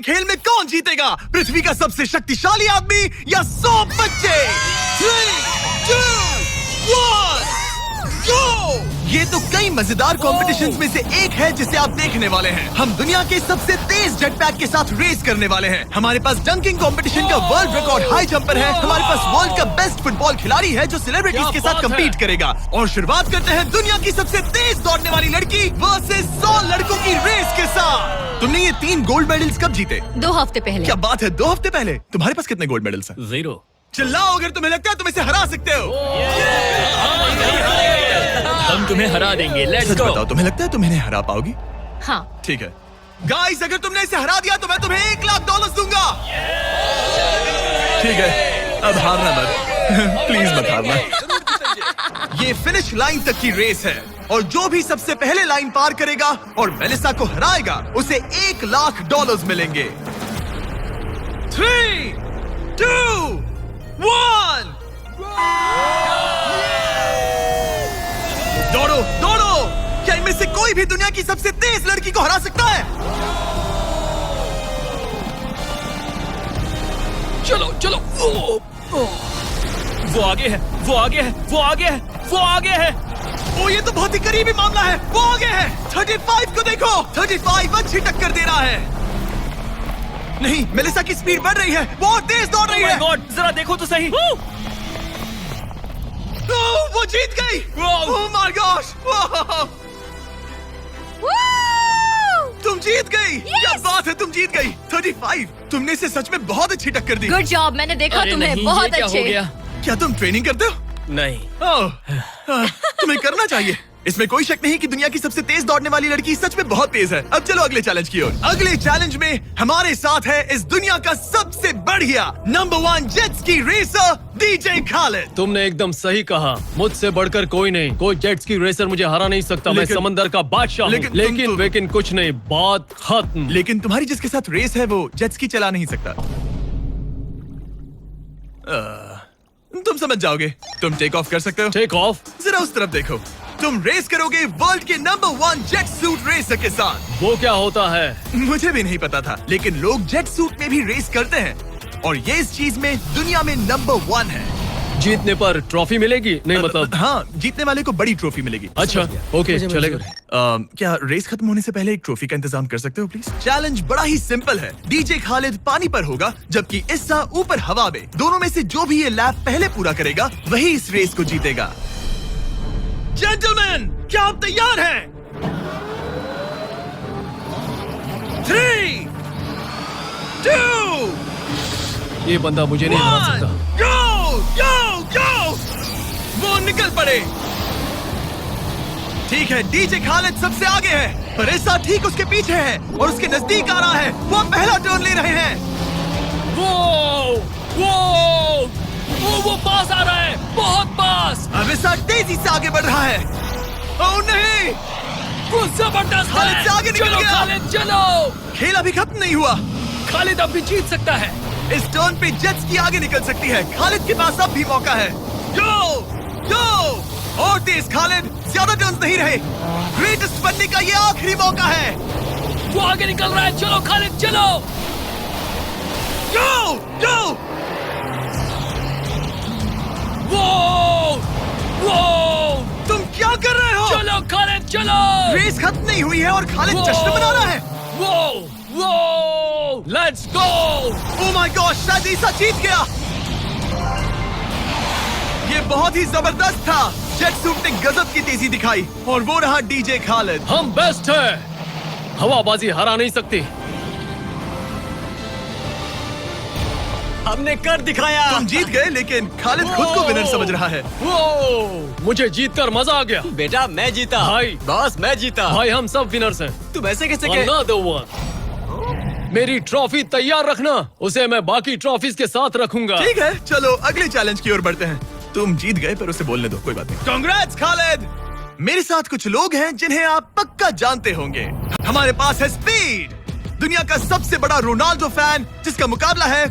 खेल में कौन जीतेगा? पृथ्वी का सबसे शक्तिशाली आदमी या 100 बच्चे? 3, 2, 1, go! ये तो कई मजेदार कॉम्पिटिशन्स में से एक है जिसे आप देखने वाले हैं। हम दुनिया के सबसे तेज जेट पैक के साथ रेस करने वाले हैं। हमारे पास डंकिंग कॉम्पिटिशन का वर्ल्ड रिकॉर्ड हाई जंपर है। हमारे पास वर्ल्ड का बेस्ट फुटबॉल खिलाड़ी है जो सेलिब्रिटीज के साथ कम्पीट करेगा। और शुरुआत करते हैं दुनिया की सबसे तेज दौड़ने वाली लड़की वर्सेस 100 लड़कों की रेस के साथ। तुमने ये 3 गोल्ड मेडल्स कब जीते? 2 हफ्ते पहले। क्या बात है, 2 हफ्ते पहले? तुम्हारे पास कितने गोल्ड मेडल्स हैं? 0। चिल्लाओ अगर तुम्हें लगता है तुम इसे हरा सकते हो। हम तुम्हें हरा देंगे। लेट्स सच गो। बताओ, तुम्हें लगता है तुम इन्हें हरा पाओगी? हाँ। ठीक है गाइस, अगर तुमने इसे हरा दिया तो मैं तुम्हें $1,00,000 दूंगा। ठीक है, अब हारना मत प्लीज मत हारना। ये फिनिश लाइन तक की रेस है और जो भी सबसे पहले लाइन पार करेगा और मेलिसा को हराएगा उसे $1,00,000 मिलेंगे। 3, 2, 1 दौड़ो दौड़ो। क्या इनमें से कोई भी दुनिया की सबसे तेज लड़की को हरा सकता है? चलो चलो। वो आगे है, वो आगे है, वो आगे है, वो आगे है। ओ ये तो बहुत ही करीबी मामला है। वो आगे है। 35 को देखो, 35 अच्छी टक्कर दे रहा है। नहीं, मेलिसा की स्पीड बढ़ रही है, बहुत तेज दौड़ रही है। गॉड, जरा देखो तो सही। वो जीत गई। ओह माय गॉश, तुम जीत गई। क्या बात है, तुम जीत गई। 35, तुमने इसे सच में बहुत अच्छी टक्कर दी। गुड जॉब, मैंने देखा अरे तुम्हें। नहीं, बहुत ये क्या अच्छे। हो गया? क्या तुम ट्रेनिंग करते हो? नहीं। तुम्हें करना चाहिए। इसमें कोई शक नहीं कि दुनिया की सबसे तेज दौड़ने वाली लड़की सच में बहुत तेज है। अब चलो अगले चैलेंज की ओर। अगले चैलेंज में हमारे साथ है इस दुनिया का सबसे बढ़िया नंबर 1 जेट्स की रेसर डीजे खालिद। तुमने एकदम सही कहा, मुझसे बढ़कर कोई नहीं। कोई जेट्स की रेसर मुझे हरा नहीं सकता। मैं समंदर का बादशाह हूँ। लेकिन कुछ नहीं, बात खत्म। लेकिन तुम्हारी जिसके साथ रेस है वो जेट्स की चला नहीं सकता। तुम समझ जाओगे। तुम टेक ऑफ कर सकते हो। Take off? जरा उस तरफ देखो। तुम रेस करोगे वर्ल्ड के नंबर 1 जेट सूट रेसर के साथ। वो क्या होता है? मुझे भी नहीं पता था, लेकिन लोग जेट सूट में भी रेस करते हैं और ये इस चीज में दुनिया में नंबर 1 है। जीतने पर ट्रॉफी मिलेगी? नहीं मतलब हाँ, जीतने वाले को बड़ी ट्रॉफी मिलेगी। अच्छा, ओके, चलेगा। क्या रेस खत्म होने से पहले एक ट्रॉफी का इंतजाम कर सकते हो प्लीज? चैलेंज बड़ा ही सिंपल है। डीजे खालिद पानी पर होगा जबकि इस्सा ऊपर हवा में। दोनों में से जो भी ये लैप पहले पूरा करेगा वही इस रेस को जीतेगा। जेंटलमैन, क्या आप तैयार हैं? 3, 2, ये बंदा मुझे नहीं हरा 1 सकता। गो गो गो। वो निकल पड़े। ठीक है, डीजे खालिद सबसे आगे है पर इस्सा ठीक उसके पीछे है और उसके नजदीक आ रहा है। वो पहला टर्न ले रहे हैं। वो पास आ रहा है, बहुत पास। अब इस्सा तेजी से आगे बढ़ रहा है। ओह नहीं, वो जबरदस्त खालिद से आगे निकल चलो गया। खालिद चलो। खेल अभी खत्म नहीं हुआ। खालिद अब भी जीत सकता है। इस टर्न पे जेट्स की आगे निकल सकती है। खालिद के पास अब भी मौका है। गो गो और तेज खालिद, ज्यादा टर्न्स नहीं रहे। ग्रेटेस्ट बनने का ये आखिरी मौका है। वो आगे निकल रहा है, चलो खालिद चलो। गो गो। वो तुम क्या कर रहे हो? चलो खालिद चलो। रेस खत्म नहीं हुई है और खालिद जश्न मना रहा है। वो let's go. Oh my God, शायद इस्सा जीत गया। ये बहुत ही जबरदस्त था। जेट सूट ने गजब की तेजी दिखाई और वो रहा डीजे खालिद। हम बेस्ट है, हवाबाजी हरा नहीं सकती। हमने कर दिखाया। तुम जीत गए लेकिन खालिद खुद को विनर समझ रहा है। मुझे जीतकर मजा आ गया। बेटा मैं जीता। भाई। बॉस मैं जीता। भाई हम सब विनर्स हैं। तुम ऐसे कैसे कह? Another one। मेरी ट्रॉफी तैयार रखना, उसे मैं बाकी ट्रॉफीज के साथ रखूंगा। ठीक है, चलो अगले चैलेंज की ओर बढ़ते हैं। तुम जीत गए पर उसे बोलने दो, कोई बात नहीं। कांग्रेट्स खालिद। मेरे साथ कुछ लोग हैं जिन्हें आप पक्का जानते होंगे। हमारे पास है स्पीड, दुनिया का सबसे बड़ा रोनाल्डो फैन जिसका मुकाबला है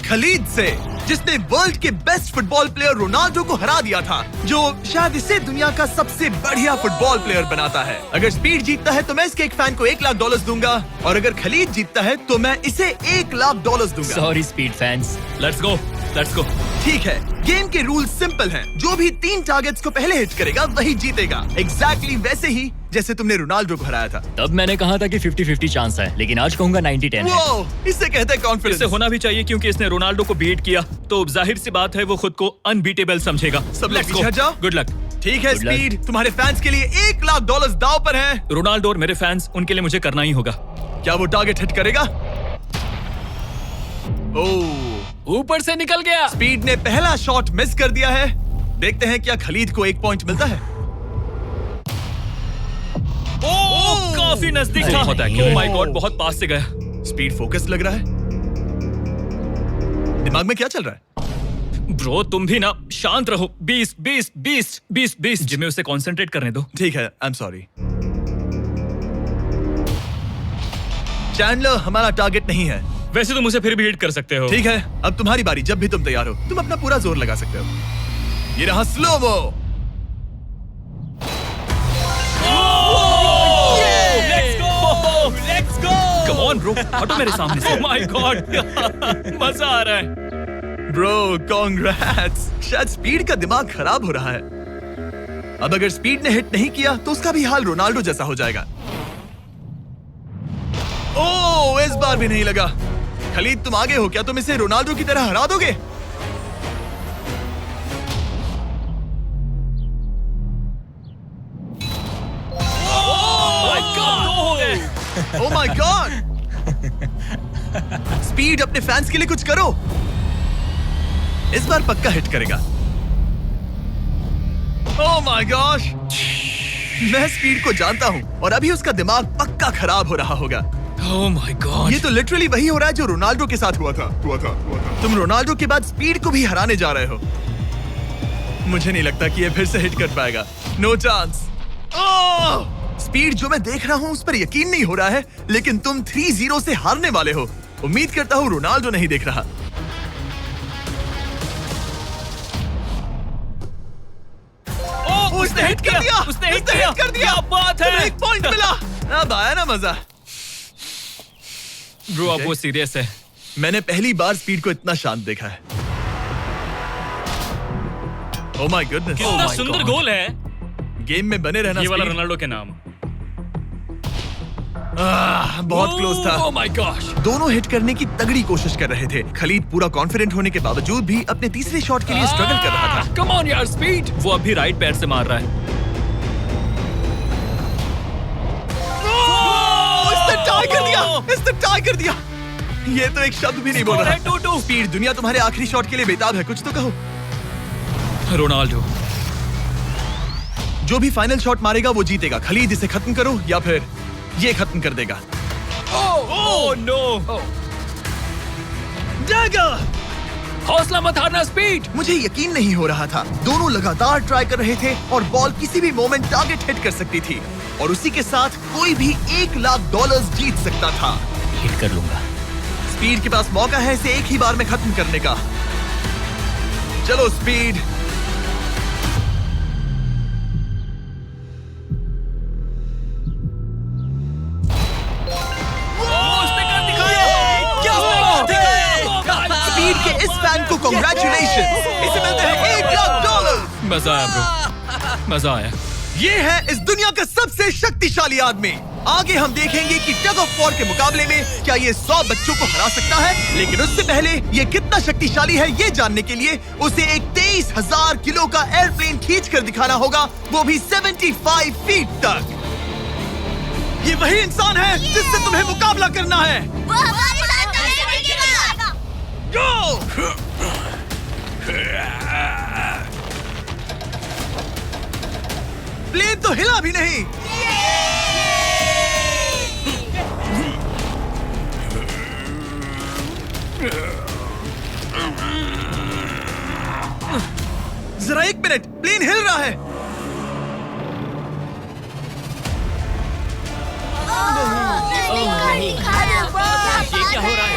खलीद से। जिसने वर्ल्ड के बेस्ट फुटबॉल प्लेयर रोनाल्डो को हरा दिया था, जो शायद इसे दुनिया का सबसे बढ़िया फुटबॉल प्लेयर बनाता है। अगर स्पीड जीतता है तो मैं इसके एक फैन को $1 लाख दूंगा, और अगर खलीद जीतता है तो मैं इसे $1 लाख दूंगा। Sorry speed fans, let's go, let's go. ठीक है, गेम के रूल सिंपल हैं। जो भी 3 टारगेट्स को पहले हिट करेगा वही जीतेगा। एग्जैक्टली वैसे ही जैसे तुमने रोनाल्डो को हराया था। तब मैंने कहा था कि 50-50 चांस है, लेकिन आज कहूंगा 90-10 है। वो इसे कहते हैं कॉन्फिडेंस। इसे होना भी चाहिए क्योंकि इसने रोनाल्डो को बीट किया, तो जाहिर सी बात है वो खुद को अनबीटेबल समझेगा। सब लोग पीछे हट जाओ। Good luck. ठीक है Good luck. स्पीड, तुम्हारे फैंस के लिए $1 लाख दांव पर है। रोनाल्डो और मेरे फैंस, उनके लिए मुझे करना ही होगा। क्या वो टारगेट हिट करेगा? ओह, ऊपर से निकल गया। स्पीड ने पहला शॉट मिस कर दिया है। देखते हैं क्या खलीद को 1 पॉइंट मिलता है। काफी नजदीक था। बहुत accurate। ओह माय गॉड, बहुत पास से गया। स्पीड फोकस लग रहा है। दिमाग में क्या चल रहा है? ब्रो तुम भी ना शांत रहो। 20 जिम्मे उसे कंसंट्रेट करने दो। ठीक है, आई एम सॉरी। चैंडलर हमारा टारगेट नहीं है। वैसे तुम उसे फिर भी हिट कर सकते हो। ठीक है, अब तुम्हारी बारी। जब भी तुम तैयार हो तुम अपना पूरा जोर लगा सकते हो। ये रहा slomo. Let's go. Come on bro, हटो मेरे सामने से। ओह माय गॉड, मजा आ रहा है। Bro congrats. शायद स्पीड का दिमाग खराब हो रहा है। अब अगर स्पीड ने हिट नहीं किया तो उसका भी हाल रोनाल्डो जैसा हो जाएगा। ओह, इस बार भी नहीं लगा। खलीद तुम आगे हो क्या? तुम इसे रोनाल्डो की तरह हरा दोगे? ओह माय गॉड। स्पीड अपने फैंस के लिए कुछ करो। इस बार पक्का हिट करेगा। ओह माय गॉश, मैं स्पीड को जानता हूं और अभी उसका दिमाग पक्का खराब हो रहा होगा। ओह माय गॉड, ये तो लिटरली वही हो रहा है जो रोनाल्डो के साथ हुआ था। तुम रोनाल्डो के बाद स्पीड को भी हराने जा रहे हो। मुझे नहीं लगता कि ये फिर से हिट कर पाएगा। No chance. स्पीड जो मैं देख रहा हूं उस पर यकीन नहीं हो रहा है, लेकिन तुम 3-0 से हारने वाले हो। उम्मीद करता हूं रोनाल्डो नहीं देख रहा। उसने हिट कर दिया। उसने हिट कर दिया। क्या बात है। 1 पॉइंट मिला। अब आया ना मजा। ब्रो अब वो सीरियस है। मैंने पहली बार स्पीड को इतना शांत देखा है। Oh my goodness. कितना सुंदर गोल है। गेम में बने रहना। ये वाला स्पीड। रोनाल्डो के नाम। बहुत क्लोज था। ओह माय गॉश। दोनों हिट करने की तगड़ी कोशिश कर रहे थे। खलीद पूरा कॉन्फिडेंट होने के बावजूद भी अपने तीसरे शॉट के लिए स्ट्रगल कर रहा था। कम ऑन यार स्पीड। वो अभी राइट पैर से मार रहा है। इसने टाई कर दिया। इसने टाई कर दिया। ये तो एक शब्द भी नहीं बोल रहा। 2-2। स्पीड, दुनिया तुम्हारे आखिरी शॉट के लिए बेताब है। कुछ तो कहो। रोनाल्डो जो भी फाइनल शॉट मारेगा वो जीतेगा। खलीद इसे खत्म करो या फिर ये खत्म कर देगा। Oh no. डैगर! हौसला मत हारना स्पीड। मुझे यकीन नहीं हो रहा था। दोनों लगातार ट्राई कर रहे थे और बॉल किसी भी मोमेंट टारगेट हिट कर सकती थी, और उसी के साथ कोई भी $1 लाख जीत सकता था। हिट कर लूंगा। स्पीड के पास मौका है इसे एक ही बार में खत्म करने का। चलो स्पीड। स्पीड के इस फैन को कांग्रेचुलेशन। इसे मिलते हैं $1 लाख। मजा आया ब्रो, मजा आया। ये है इस दुनिया का सबसे शक्तिशाली आदमी। आगे हम देखेंगे कि टग ऑफ वॉर के मुकाबले में क्या ये 100 बच्चों को हरा सकता है, लेकिन उससे पहले ये कितना शक्तिशाली है ये जानने के लिए उसे एक 23,000 किलो का एयरप्लेन खींच कर दिखाना होगा, वो भी 75 फीट तक। ये वही इंसान है जिससे तुम्हें मुकाबला करना है। Go! प्लेन तो हिला भी नहीं। जरा 1 मिनट, प्लेन हिल रहा है। ये क्या हो रहा है?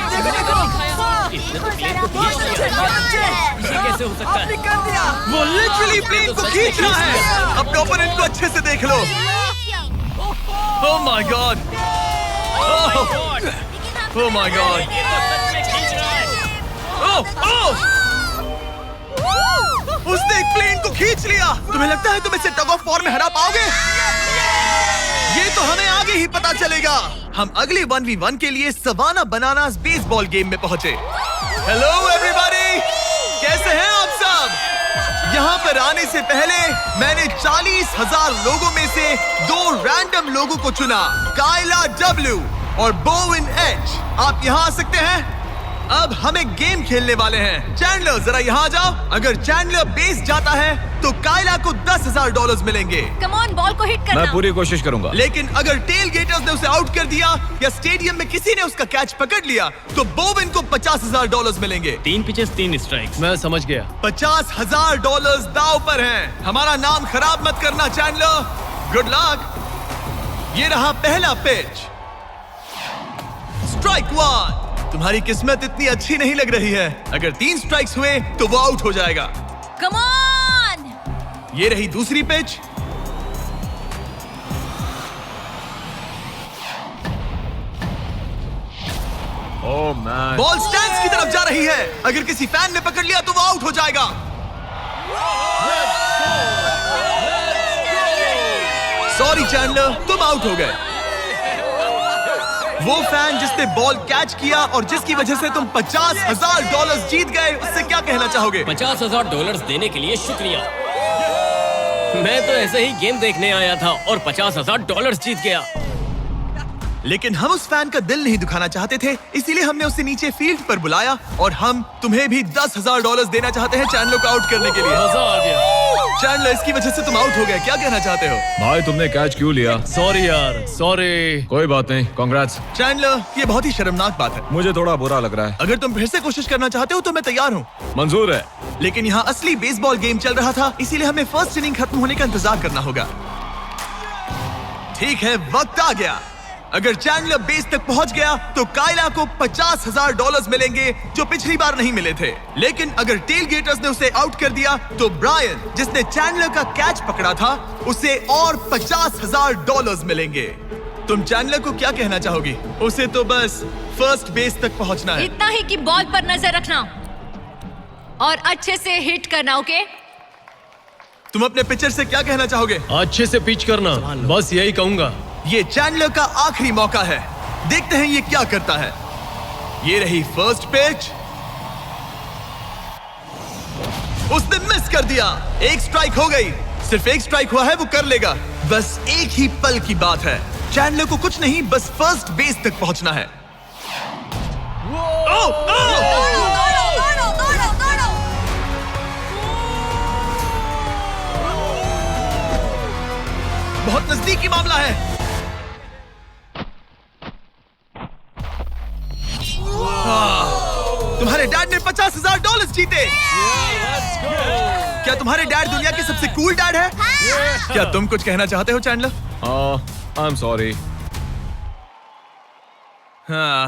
कैसे हो सकता है? वो लिटरली प्लेन को खींच रहा है। अपने ओपोनेंट को अच्छे से देख लो। Oh my God, oh my God, oh उसने एक प्लेन को खींच लिया। तुम्हें लगता है तुम इसे टग ऑफ वॉर में हरा पाओगे? ये तो हमें आगे ही पता चलेगा। हम अगले 1v1 के लिए सवाना बनानास बेसबॉल गेम में पहुंचे। हेलो एवरीबॉडी, कैसे हैं आप सब? यहाँ पर आने से पहले मैंने 40,000 लोगों में से 2 रैंडम लोगों को चुना, काइला W और बोविन H। आप यहाँ आ सकते हैं। अब हमें गेम खेलने वाले हैं। चैंडलर जरा यहाँ आ जाओ। अगर चैंडलर बेस जाता है तो काइला को $10,000 मिलेंगे। कम ऑन, बॉल को हिट करना। मैं पूरी कोशिश करूंगा। लेकिन अगर टेल गेटर्स ने उसे आउट कर दिया या स्टेडियम में किसी ने उसका कैच पकड़ लिया तो बोविन को $50,000 मिलेंगे। 3 पिचेस 3 स्ट्राइक्स। मैं समझ गया। $50,000 दाव पर हैं। हमारा नाम खराब मत करना चैंडलर। Good luck. ये रहा पहला पिच। स्ट्राइक 1। तुम्हारी किस्मत इतनी अच्छी नहीं लग रही है। अगर 3 स्ट्राइक्स हुए तो वो आउट हो जाएगा। Come on. ये रही दूसरी pitch. Oh man, ball stands की तरफ जा रही है। अगर किसी फैन ने पकड़ लिया तो वो आउट हो जाएगा। सॉरी चैंडलर, तुम आउट हो गए। वो फैन जिसने बॉल कैच किया और जिसकी वजह से तुम $50,000 जीत गए, उससे क्या कहना चाहोगे? $50,000 देने के लिए शुक्रिया। मैं तो ऐसे ही गेम देखने आया था और $50,000 जीत गया। लेकिन हम उस फैन का दिल नहीं दुखाना चाहते थे, इसीलिए हमने उसे नीचे फील्ड पर बुलाया और हम तुम्हें भी $10,000 देना चाहते हैं चैंडलर को आउट करने के लिए। मजा आ गया। चैंडलर, इसकी वजह से तुम आउट हो गए, क्या कहना चाहते हो? भाई तुमने कैच क्यों लिया? सॉरी यार, सॉरी। कोई बात नहीं, कांग्रेट्स। चैंडलर, ये बहुत ही शर्मनाक बात है। मुझे थोड़ा बुरा लग रहा है। अगर तुम फिर से कोशिश करना चाहते हो तो मैं तैयार हूँ। मंजूर है। लेकिन यहाँ असली बेसबॉल गेम चल रहा था, इसीलिए हमें फर्स्ट इनिंग खत्म होने का इंतजार करना होगा। ठीक है, वक्त आ गया। अगर चैंडलर बेस तक पहुंच गया तो काइला को $50,000 मिलेंगे जो पिछली बार नहीं मिले थे। लेकिन अगर टेल गेटर्स ने उसे आउट कर दिया तो ब्रायन, जिसने चैंडलर का कैच पकड़ा था, उसे और $50,000 मिलेंगे। तुम चैंडलर को क्या कहना चाहोगी? उसे तो बस फर्स्ट बेस तक पहुंचना है। इतना ही कि बॉल पर नजर रखना और अच्छे से हिट करना। ओके? तुम अपने पिचर से क्या कहना चाहोगे? अच्छे से पिच करना, बस यही कहूंगा। ये चैंडलर का आखिरी मौका है। देखते हैं ये क्या करता है। ये रही फर्स्ट पिच। उसने मिस कर दिया। एक स्ट्राइक हो गई। सिर्फ एक स्ट्राइक हुआ है, वो कर लेगा। बस एक ही पल की बात है। चैंडलर को कुछ नहीं, बस फर्स्ट बेस तक पहुंचना है। बहुत नजदीकी मामला है। तुम्हारे डैड ने $50,000 जीते। क्या तुम्हारे डैड दुनिया के सबसे कूल डैड है? क्या तुम कुछ कहना चाहते हो चैंडलर? I am sorry. हाँ,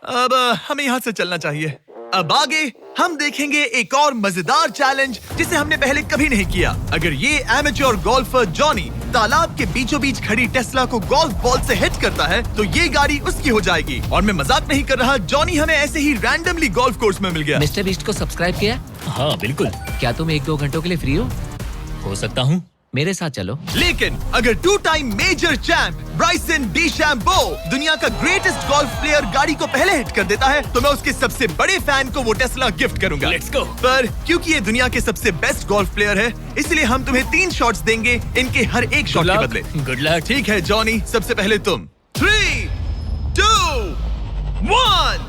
अब हमें यहाँ से चलना चाहिए। अब आगे हम देखेंगे एक और मजेदार चैलेंज जिसे हमने पहले कभी नहीं किया। अगर ये एमेच्योर गोल्फर जॉनी तालाब के बीचों बीच खड़ी टेस्ला को गोल्फ बॉल से हिट करता है तो ये गाड़ी उसकी हो जाएगी। और मैं मजाक नहीं कर रहा, जॉनी हमें ऐसे ही रैंडमली गोल्फ कोर्स में मिल गया। मिस्टर बीस्ट को सब्सक्राइब किया? हाँ बिल्कुल। क्या तुम 1-2 घंटों के लिए फ्री हो सकता हूँ। मेरे साथ चलो। लेकिन अगर 2 टाइम मेजर चैंप ब्राइसन डीशैम्बो दुनिया का ग्रेटेस्ट गोल्फ प्लेयर गाड़ी को पहले हिट कर देता है तो मैं उसके सबसे बड़े फैन को वो टेस्ला गिफ्ट करूंगा। Let's go। पर क्योंकि ये दुनिया के सबसे बेस्ट गोल्फ प्लेयर है, इसलिए हम तुम्हें 3 शॉट्स देंगे, इनके हर एक शॉट के बदले। Good luck. ठीक है जॉनी, सबसे पहले तुम। 3, 2, 1।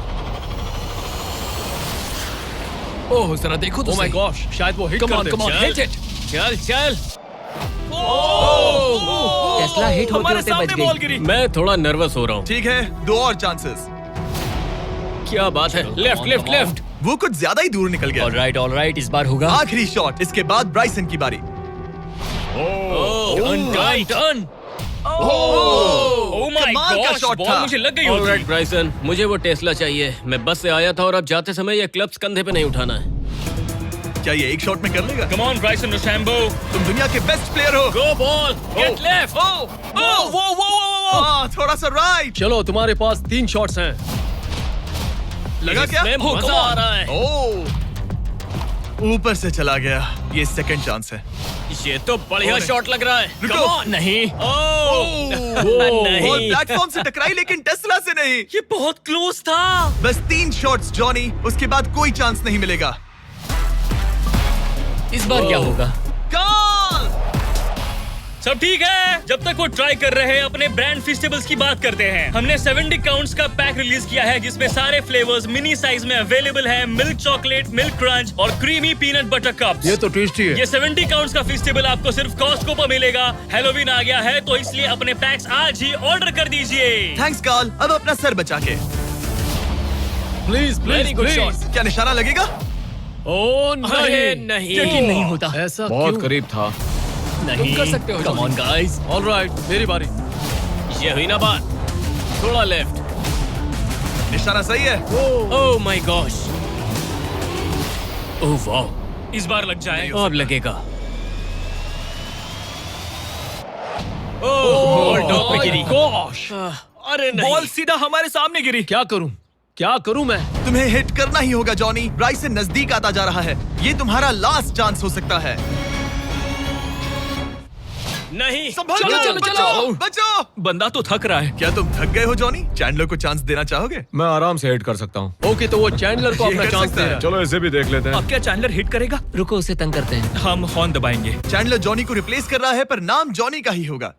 ओह जरा देखो तो ओह माय सही। गॉश, शायद वो हिट कम कर ऑन दे। कम ऑन, चल। Hit it. चल चल। टेस्ला हिट होते हमारे होते सामने बच बॉल गई। गिरी। मैं थोड़ा नर्वस हो रहा हूँ। ठीक है, 2 और चांसेस। क्या बात है। Left left left. वो कुछ ज्यादा ही दूर निकल गया। ऑलराइट, इस बार होगा। आखिरी शॉट, इसके बाद ब्राइसन की बारी। Turn turn turn. Oh my कमाल का गॉड, shot बॉल था। मुझे लग गई ऑलराइट होती। ब्राइसन, मुझे वो टेस्ला चाहिए। मैं बस से आया था और अब जाते समय ये क्लब्स कंधे पे नहीं उठाना है। क्या ये एक शॉट में कर लेगा? कम ऑन ब्राइसन डीचैम्बो, तुम दुनिया के बेस्ट प्लेयर हो। गो बॉल, गेट लेफ्ट। हाँ, थोड़ा सा राइट। चलो तुम्हारे पास 3 शॉट्स हैं। लगा क्या? इसमें Oh, मजा come on. आ रहा है। ओह, ऊपर से चला गया। ये सेकंड चांस है। ये तो बढ़िया नहीं। शॉट लग रहा है। रुको। Come on. नहीं। बॉल नहीं। प्लेटफॉर्म से टकराई लेकिन टेस्ला से नहीं। ये बहुत क्लोज था। बस 3 शॉट्स जॉनी, उसके बाद कोई चांस नहीं मिलेगा। इस बार क्या होगा? गोल! सब ठीक है, जब तक वो ट्राई कर रहे हैं अपने ब्रांड फेस्टिवल्स की बात करते हैं। हमने 70 काउंट्स का पैक रिलीज किया है जिसमें सारे फ्लेवर्स मिनी साइज में अवेलेबल है। मिल्क चॉकलेट, मिल्क क्रंच और क्रीमी पीनट बटर कप्स। ये तो टेस्टी है। ये 70 काउंट्स का फेस्टिवल आपको सिर्फ कॉस्टको पर मिलेगा। हैलोवीन आ गया है तो इसलिए अपने पैक्स आज ही ऑर्डर कर दीजिए। थैंक्स कार्ल, अब अपना सर बचा के। Please Very please good please. क्या निशाना लगेगा? ओ अरे नहीं, नहीं। यकीन नहीं होता। ऐसा बहुत क्यों? करीब था। नहीं कर सकते हो। Come on guys. ऑलराइट, मेरी बारी। ये हुई ना बात। थोड़ा लेफ्ट। निशाना सही है। ओह माय गॉश। ओह वाओ, इस बार लग जाए। अब लगेगा। ओह, टॉप पे गिरी। गॉश, अरे नहीं। बॉल सीधा हमारे सामने गिरी। क्या करूं मैं? तुम्हें हिट करना ही होगा जॉनी। ब्राइसन नजदीक आता जा रहा है। ये तुम्हारा लास्ट चांस हो सकता है। नहीं। संभल चलो, के, चलो, बचो, चलो। बचो। बंदा तो थक रहा है। क्या तुम थक गए हो जॉनी? चैंडलर को चांस देना चाहोगे? मैं आराम से हिट कर सकता हूँ। ओके, तो वो चैंडलर को ये अपना कर चांस सकता दे है। रहा है। चलो इसे भी देख लेते हैं। अब क्या चैंडलर हिट करेगा? रुको, उसे तंग करते हैं। हम हॉर्न दबाएंगे। चैंडलर जॉनी को रिप्लेस कर रहा है पर नाम जॉनी का ही होगा।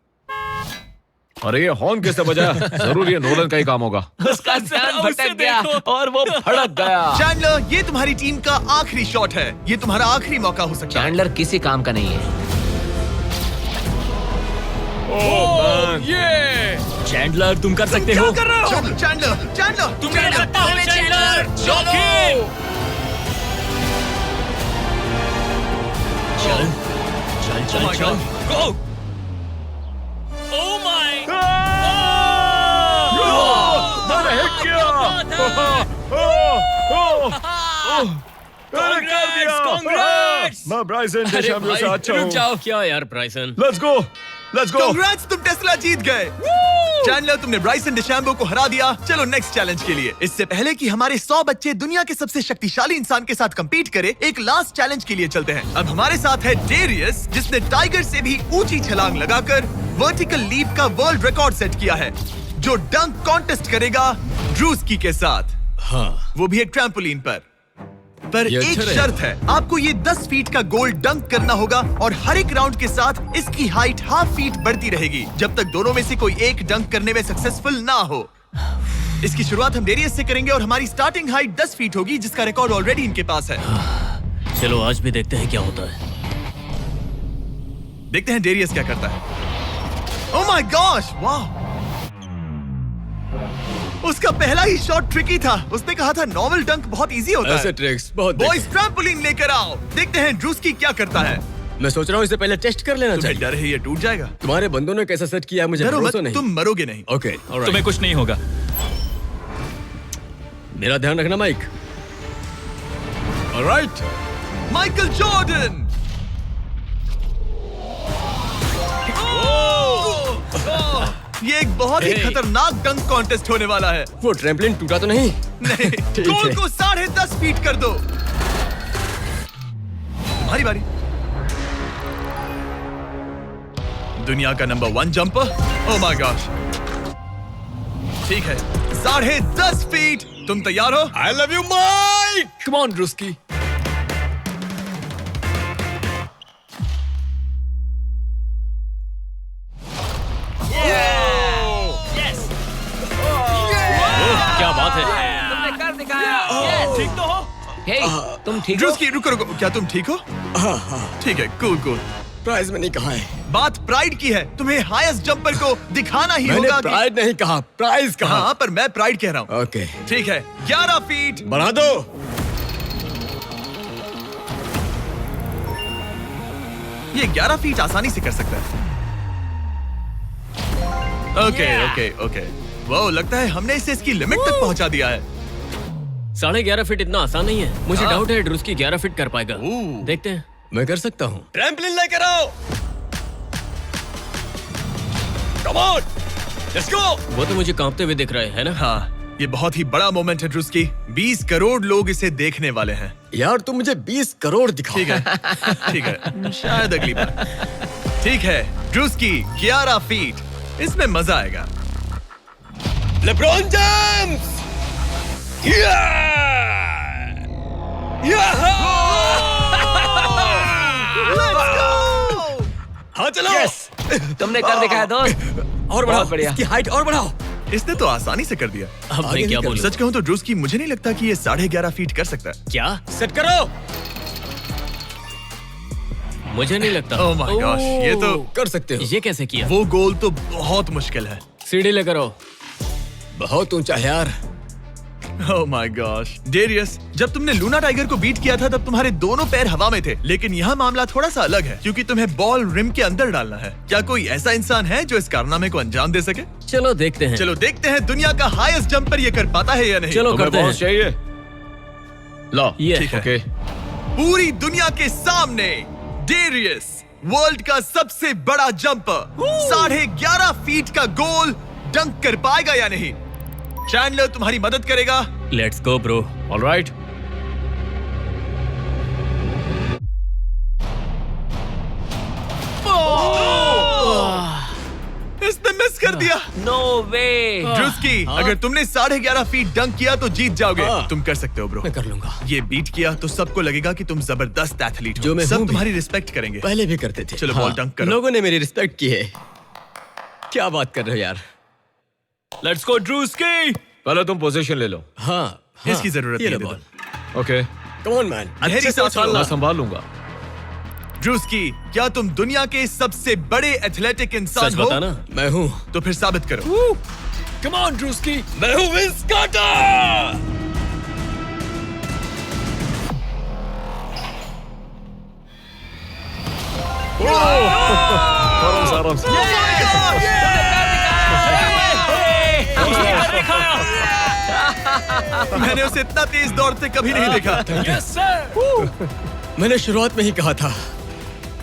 अरे ये हॉर्न किसने बजाया? जरूर ये नोलन का ही काम होगा। उसका ध्यान उसे भटक गया देखो। और वो भड़क गया। चैंडलर, ये तुम्हारी टीम का आखिरी शॉट है। ये तुम्हारा आखिरी मौका हो सकता है। चैंडलर किसी काम का नहीं है। ये चैंडलर तुम कर सकते हो। क्या कर रहे हो? चैंडलर, चैंडलर, तुम कर सकते हो चैंडलर। जॉकी। चल चल Oh my चल चल। God. गो। Oh my. मैंने हिट किया। Congrats! मैं ब्राइसन अरे डीचैम्बो से भाई, अच्छा रुक हूँ। जाओ। क्या यार ब्राइसन? Let's go, let's go. Congrats, तुम टेस्ला जीत गए। चैंडलर, तुमने ब्राइसन डिशैम्बो को हरा दिया। चलो नेक्स्ट चैलेंज के लिए। इससे पहले कि हमारे 100 बच्चे दुनिया के सबसे शक्तिशाली इंसान के साथ compete करे, एक लास्ट चैलेंज के लिए चलते हैं। अब हमारे साथ है डेरियस, जिसने टाइगर से भी ऊंची छलांग लगाकर वर्टिकल लीप का वर्ल्ड रिकॉर्ड सेट किया है, जो डंक कॉन्टेस्ट करेगा ड्रूस्की के साथ। हाँ। वो भी एक ट्रैम्पोलिन पर ये एक अच्छा रहेगा। शर्त है, आपको ये 10 फीट का गोल डंक करना होगा और हर एक राउंड के साथ इसकी हाइट हाफ फीट बढ़ती रहेगी जब तक दोनों में से कोई एक डंक करने में सक्सेसफुल ना हो। इसकी शुरुआत हम डेरियस से करेंगे और हमारी स्टार्टिंग हाइट 10 फीट होगी, जिसका रिकॉर्ड ऑलरेडी इनके पास है। चलो आज भी देखते हैं क्या होता है। देखते हैं डेरियस क्या करता है। ओह माय गॉश, वाह! उसका पहला ही शॉट ट्रिकी था। उसने कहा था नॉर्मल डंक बहुत इजी होता है। ट्रिक्स बहुत बॉयज, ट्रैम्पोलिन लेकर आओ। देखते हैं ड्रूस्की क्या करता है। मैं सोच रहा हूँ इसे पहले टेस्ट कर लेना तुम्हें डर है ये टूट जाएगा? तुम्हारे बंदों ने कैसा सेट किया मुझे डरो मत, भरोसा नहीं। तुम मरोगे नहीं। ओके, तुम्हें कुछ नहीं होगा। मेरा ध्यान रखना माइक। ऑलराइट। Michael Jordan. ये एक बहुत ही Hey. खतरनाक डंक कॉन्टेस्ट होने वाला है। वो ट्रैम्पलिन टूटा तो नहीं? नहीं, ठीक गोल है। को 10.5 फीट कर दो। तुम्हारी बारी। दुनिया का number 1 jumper. Oh my gosh. ठीक है, 10.5 फीट। तुम तैयार हो? I love you Mike. Come on Druski. क्या बात है? तुमने कर दिखाया। ठीक तो हो? हे, तुम ठीक हो? ड्रूस्की, रुको रुको, क्या तुम ठीक हो? ठीक है, कूल कूल। प्राइज में नहीं कहा है। बात प्राइड की है। तुम्हें हाईएस्ट जंपर को दिखाना ही मैंने होगा कि... प्राइड नहीं कहा, प्राइज कहा। हाँ, पर मैं प्राइड कह रहा हूँ। ओके, ठीक है, 11 फीट। बढ़ा दो। ये 11 फीट आसानी से कर सकता है। ओके। वो लगता है हमने इसे इसकी लिमिट तक पहुंचा दिया है। 11.5 फीट इतना आसान नहीं है। मुझे डाउट है ड्रूस्की 11 फीट कर पाएगा। देखते हैं। मैं कर सकता हूँ। ट्रैम्पलिन लेकर आओ। Come on, let's go. वो तो मुझे कांपते हुए दिख रहे हैं ना। हाँ, ये बहुत ही बड़ा मोमेंट है ड्रूस्की। 20 करोड़ लोग इसे देखने वाले हैं। यार तुम मुझे 20 करोड़ दिखाओ। ठीक है, शायद अगली बार। ठीक है, ड्रूस्की 11 फीट, इसमें मजा आएगा। LeBron James! हाँ चलो। तुमने कर दिखाया दोस्त। और बढ़ाओ, बढ़िया। इसकी हाइट और बढ़ाओ। इसने तो आसानी से कर दिया। अब मैं क्या बोलूं? सच कहूं तो ड्रूस्की मुझे नहीं लगता कि ये 11.5 फीट कर सकता है। क्या? सेट करो। मुझे नहीं लगता। ओह माय गॉश, ये तो कर सकते हो। ये कैसे किया? वो गोल तो बहुत मुश्किल है। सीढ़ी लेकर आओ। बहुत ऊंचा है यार। ओह माय गॉश, डेरियस, जब तुमने लूना टाइगर को बीट किया था तब तुम्हारे दोनों पैर हवा में थे, लेकिन यहाँ मामला थोड़ा सा अलग है क्योंकि तुम्हें बॉल रिम के अंदर डालना है। क्या कोई ऐसा इंसान है जो इस कारनामे को अंजाम दे सके? चलो देखते हैं। चलो देखते हैं दुनिया का हाईएस्ट जंपर ये कर पाता है या नहीं। चलो तुम्हें करते हैं। बॉस चाहिए? लो। ये ठीक है। ओके। पूरी दुनिया के सामने डेरियस, वर्ल्ड का सबसे बड़ा जंपर, 11.5 फीट का गोल डंक कर पाएगा या नहीं? चैंडलर तुम्हारी मदद करेगा। Let's go bro. ऑलराइट। इसने मिस कर दिया। नो वे। ड्रूस्की, अगर तुमने 11.5 फीट डंक किया तो जीत जाओगे। तुम कर सकते हो ब्रो। मैं कर लूंगा। ये बीट किया तो सबको लगेगा कि तुम जबरदस्त एथलीट हो। जो मैं सब हूं भी। तुम्हारी रिस्पेक्ट करेंगे। पहले भी करते थे। चलो बॉल डंक करो। लोगों ने मेरी रिस्पेक्ट की है। क्या बात कर रहे हो यार? Let's go Druski. पहले तुम पोजीशन ले लो। हाँ, इसकी जरूरत ये नहीं लो है। Ball. Okay. Come on man. गहरी सांस लो। मैं संभाल लूंगा। ड्रूस्की, क्या तुम दुनिया के सबसे बड़े एथलेटिक इंसान सच हो? बताना। मैं हूँ। तो फिर साबित करो। Come on Druski. मैं हूँ विंस कार्टर। आराम से। मैंने उसे इतना तेज दौड़ते कभी नहीं देखा। मैंने शुरुआत में ही कहा था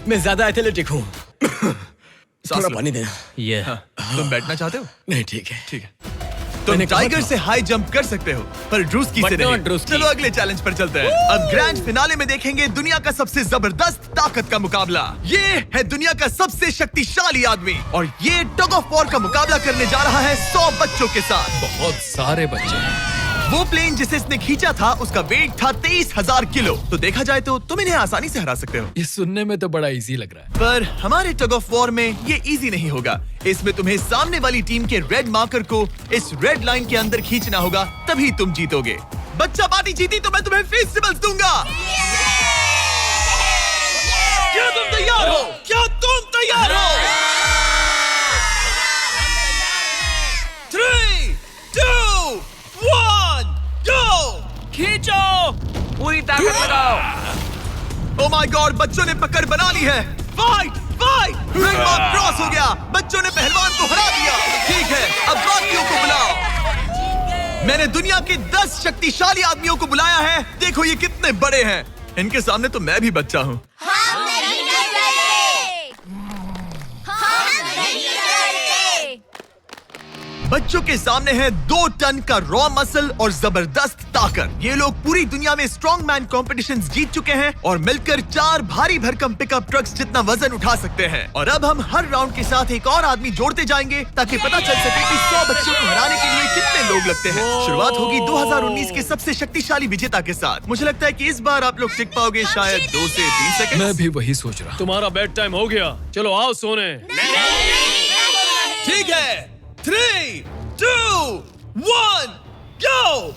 मैं ज्यादा एथलेटिक हूँ। थोड़ा लो। पानी देना। ये तुम बैठना चाहते हो? नहीं ठीक है। ठीक है। तुम मैंने कहा टाइगर था। से हाई जंप कर सकते हो, पर ड्रूस्की से But not नहीं। ड्रूस्की। चलो अगले चैलेंज पर चलते हैं। अब ग्रैंड फिनाले में देखेंगे दुनिया का सबसे जबरदस्त ताकत का मुकाबला। ये है दुनिया का सबसे शक्तिशाली आदमी और ये टग ऑफ वॉर का मुकाबला करने जा रहा है 100 बच्चों के साथ। बहुत सारे बच्चे हैं। वो प्लेन जिसे इसने खींचा था उसका वेट था 23,000 किलो। तो देखा जाए तो तुम इन्हें आसानी से हरा सकते हो। ये सुनने में तो बड़ा इजी लग रहा है। पर हमारे टग ऑफ वॉर में ये इजी नहीं होगा। इसमें तुम्हें सामने वाली टीम के रेड मार्कर को इस रेड लाइन के अंदर खींचना होगा, तभी तुम जीतोगे। बच्चा पार्टी जीती तो मैं तुम्हें फेस्टिवल्स दूंगा। क्या तुम तैयार हो? क्या तुम तैयार हो? 3, 2, 1, go! खींचो। पूरी ताकत लगाओ। ओ माय गॉड, बच्चों ने पकड़ बना ली है। Fight fight, ring mark cross हो गया। बच्चों ने पहलवान को हरा दिया। ठीक है, अब बाकियों को बुलाओ। मैंने दुनिया के 10 शक्तिशाली आदमियों को बुलाया है। देखो ये कितने बड़े हैं। इनके सामने तो मैं भी बच्चा हूँ। बच्चों के सामने है 2 टन का रॉ मसल और जबरदस्त ताकत। ये लोग पूरी दुनिया में स्ट्रॉन्ग मैन कॉम्पिटिशंस जीत चुके हैं और मिलकर 4 भारी भरकम पिकअप ट्रक्स जितना वजन उठा सकते हैं। और अब हम हर राउंड के साथ एक और आदमी जोड़ते जाएंगे ताकि पता चल सके कि 100 बच्चों को हराने के लिए कितने लोग लगते हैं। शुरुआत होगी 2019 के सबसे शक्तिशाली विजेता के साथ। मुझे लगता है कि इस बार आप लोग टिक पाओगे शायद 2 से 3 सेकंड। मैं भी वही सोच रहा हूँ। तुम्हारा बेड टाइम हो गया। चलो आओ सोने। ठीक है, 3, 2, 1, go!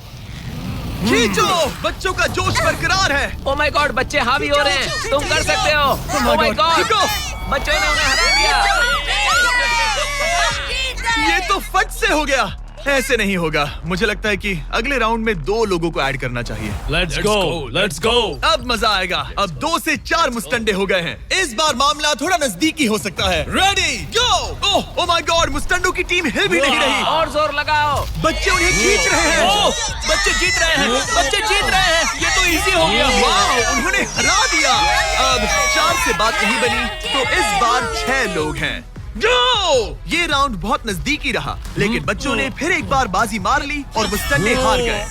खींचो। बच्चों का जोश बरकरार है। ओ माय गॉड, बच्चे हावी हो रहे हैं। तुम कर सकते हो। ओ माय गॉड, खींचो। बच्चों ने उन्हें हरा दिया। ये तो फट से हो गया। ऐसे नहीं होगा। मुझे लगता है कि अगले राउंड में 2 लोगों को ऐड करना चाहिए। Let's go. अब मजा आएगा। अब 2 से 4 मुस्टंडे हो गए हैं। इस बार मामला थोड़ा नजदीकी हो सकता है। Ready go. Oh my God, मुस्टंडों की टीम हिल भी नहीं रही। और जोर लगाओ। बच्चे उन्हें खींच रहे हैं। बच्चे जीत रहे हैं, बच्चे जीत रहे हैं। ये तो इजी हो गया। वाह, उन्होंने हरा दिया। अब 4 से बात नहीं बनी, तो इस बार 6 लोग हैं। गो! ये राउंड बहुत नजदीकी रहा, लेकिन बच्चों ने फिर एक बार बाजी मार ली और मुस्टंडे हार गए।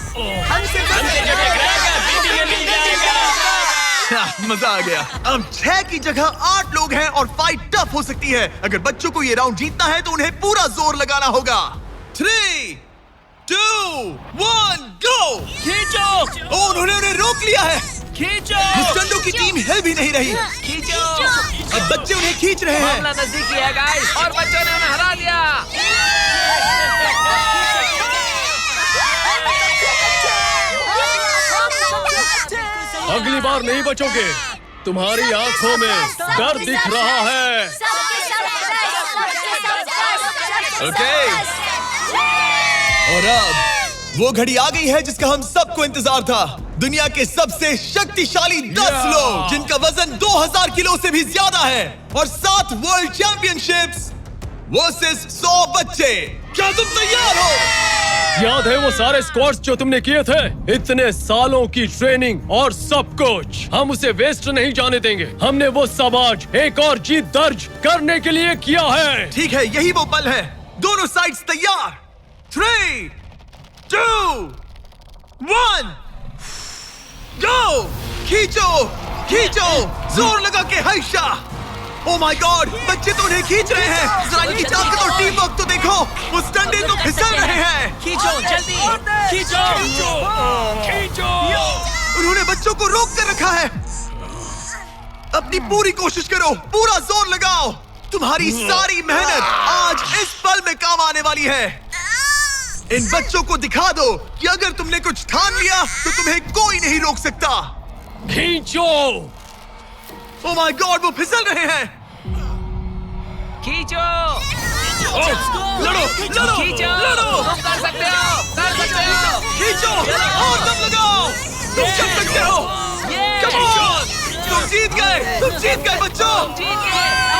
मजा आ गया। अब 6 की जगह 8 लोग हैं और फाइट टफ हो सकती है। अगर बच्चों को ये राउंड जीतना है तो उन्हें पूरा जोर लगाना होगा। 3, 2, 1, गो! खींचो, उन्होंने उन्हें रोक लिया है। खींचो। मुस्टंडों की टीम हिल भी नहीं रही। खींचो। अब बच्चे उन्हें खींच रहे हैं। मामला नजदीकी है गाइस, और बच्चों ने उन्हें हरा दिया। अगली बार नहीं बचोगे। तुम्हारी आंखों में डर दिख रहा है। ओके। और अब वो घड़ी आ गई है जिसका हम सबको इंतजार था। दुनिया के सबसे शक्तिशाली 10 लोग, जिनका वजन 2000 किलो से भी ज्यादा है, और 7 वर्ल्ड चैंपियनशिप्स वर्सेस 100 बच्चे। क्या तुम तैयार हो? याद है वो सारे स्क्वाट्स जो तुमने किए थे? इतने सालों की ट्रेनिंग और सब कुछ, हम उसे वेस्ट नहीं जाने देंगे। हमने वो सब आज एक और जीत दर्ज करने के लिए किया है। ठीक है, यही वो पल है। दोनों साइड्स तैयार। 3, 2, 1, गो! खींचो, खींचो, जोर लगा के हैशा। ओह माय गॉड, बच्चे तो उन्हें खींच रहे हैं। जरा इनकी ताकत और टीम वर्क तो देखो। वो स्टंडे तो फिसल रहे हैं। खींचो, जल्दी खींचो, खींचो। उन्होंने बच्चों को रोक कर रखा है। अपनी पूरी कोशिश करो, पूरा जोर लगाओ। तुम्हारी सारी मेहनत आज इस पल में काम आने वाली है। इन बच्चों को दिखा दो कि अगर तुमने कुछ ठान लिया तो तुम्हें कोई नहीं रोक सकता। खींचो। ओह माय गॉड, वो फिसल रहे हैं। खींचो। लड़ो, लड़ो, खींचो। लड़ो। तुम कर सकते हो, कर सकते हो। खींचो और दम लगाओ। तुम कर सकते हो। ये। Come on! तुम जीत गए बच्चों। जीत गए।